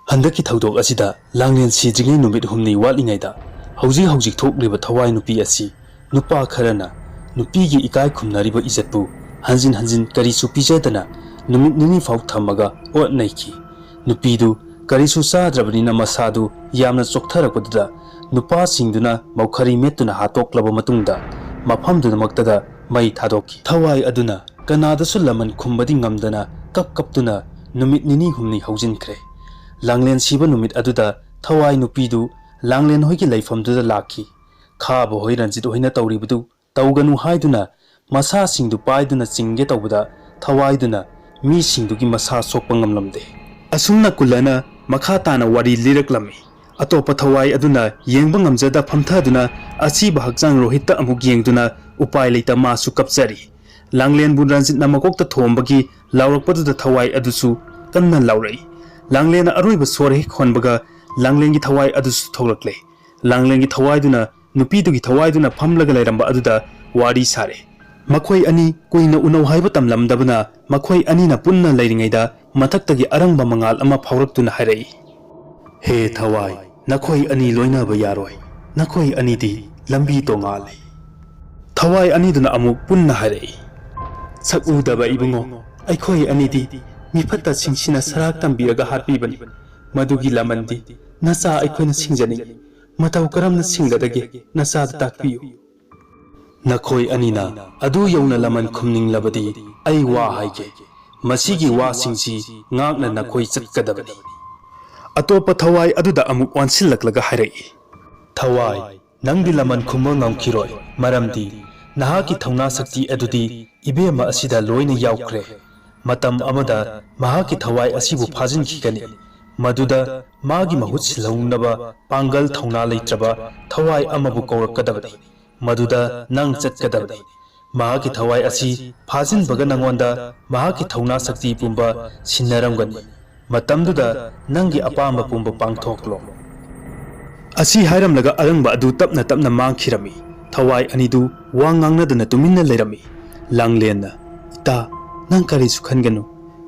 handaki thaudok asida langlen sidringai numit humni walingaida hauji thokliba thawai nupi asi nupa kharana nupi gi ikai khumnariba izatpu hanjin karisu pijadana numit nini fau thamaga ot naiki nupidu karisu sadrabnina masadu yamna choktharakuda nupa singduna maukhari metuna hatoklaba matungda mafamduna maktada mai thadoki thawai aduna kanada sulaman khumbadi ngamdana kaptuna numit nini humni haujinkre langlen siba numit aduda thawai nupidu langlen hoigi laifamduda lakhi khaba hoi Ranjit hoina tawribudu tawganu haiduna masa singdu paiduna chingge tawbada thawaiduna mi singdugi masa sokpa ngamlamde asumna kullana makha tana wari liraklami atopa thawai aduna yengba ngamjada phamthaduna asiba hakjang rohitta amuk yengduna upai leita masu kapchari langlen bun Ranjit na makokta thombagi lawrakpaduda thawai adusu kanna lawrai langlen aroiba sore khonbaga langlen gi thawai adusu thograkle langlen gi thawaiduna nupidugi thawaiduna phamlaga lairamba aduda wari sare makhoi ani koina unau haiba tamlamdabna makhoi ani na punna leiringaida mathaktagi arangba mangal ama phauraktuna hairei he thawai nakhoi ani loina ba yaroi nakhoi ani di lambi tongalai thawai ani duna amuk punna hairei sakudaba ibungo aikhoi ani di mifatta singsina sarak tambiraga harpibani madugi lamandi nasa aikhoina singjani matau karamna singladage nasa takpiyu nakhoi anina adu yauna laman khumning labadi ai wa haige masigi wa singsi ngakna nakhoi chatkadabani atopa thawai aduda amuk wansillaklaga hairei thawai nangdi laman khumma ngamkhiroi maramdi nahaki thauna sakti adudi ibema asida loina yaukre matam amada mahaki thawai asibu phajin khigani maduda magi mahut silaunaba pangal thauna leitraba thawai amabu kawrakadabani maduda nang chatkadabani mahaki thawai asi phajin baga nangonda mahaki thauna sakti pumba sinnaramgani matamduda nangi apamba pumba pangthoklo asi hairamlaga arangba adu tapna tapna mangkhirami thawai anidu wa ngangnaduna tuminna leirami langlenna ita nang kari sukhanganu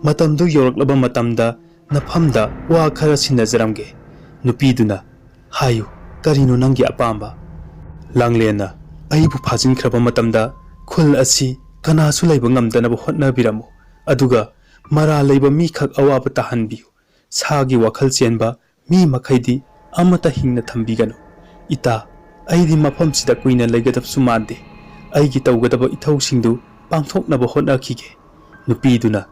matamdu yoraklaba matamda nafamda wa khara sinnajaramge nupiduna hayu karino nangi apamba langlenna aibu phajinkraba matamda khul asi kanasu leiba ngamdanaba hotnabiramu aduga mara leiba mi khak awaba tahanbiu sagi wakhal chenba mi makhaidi amata hingna thambiganu ita aidi mafam sida kuina leigadab sumande aigi tawgadaba ithau singdu pangthoknaba hotnakhige nupiduna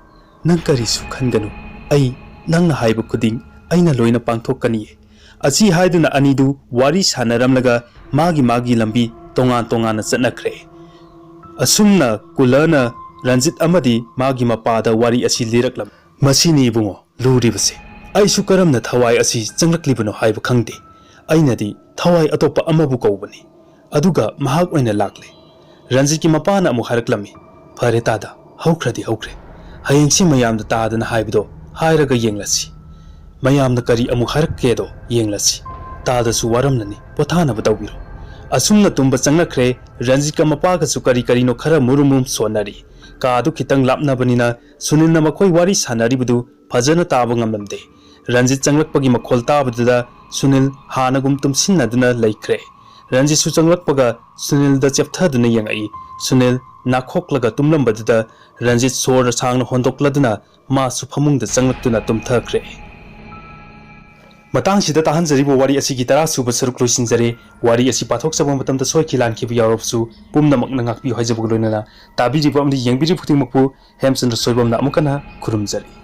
nang kari su khanganu ai nangna haiba khuding aina loina pangthokkaniye asi haiduna anidu wari sanaramlaga magi lambi tongan chatnakhre asumna kulana ranjit amadi magi mapada wari asi liraklam masini bungo luribase aisu karamna thawai asi changlaklibano haiba khangde ainadi thawai atopa amabu kawbani aduga mahak oina lakle ranjit ki mapana amu haraklami phare tada haukradi haukre hayengsi mayamda tadana haibdo hairaga yenglasi mayamna kari amu harakkedo yenglasi tadasu waramnani pothana badawbiro asumna tumba changnakhre ranjika mapaga su kari no khara murumum sonari kaadu khitang lapnabanina sunilna makhoi wari sanari budu phajana taba ngamlamde ranjit changlakpagi makhol tabaduda sunil hanagum tumsinnaduna laikre ranjit su changlakpaga sunil da chepthaduna yengai sunil nakhoklaga tumlambaduda ranjit sor sangna hondokladuna ma su phamungda changlaktuna tumthakre matang sida tahanjaribo wari asigi tara suba saruk loisinjare wari asi pathok sabam matamda soiki lankibu yaropsu pumnamak nangakpi haijabu loinana tabiribo amdi yengbiri phutingmakpu hemchandra soibamna amukana khurumjari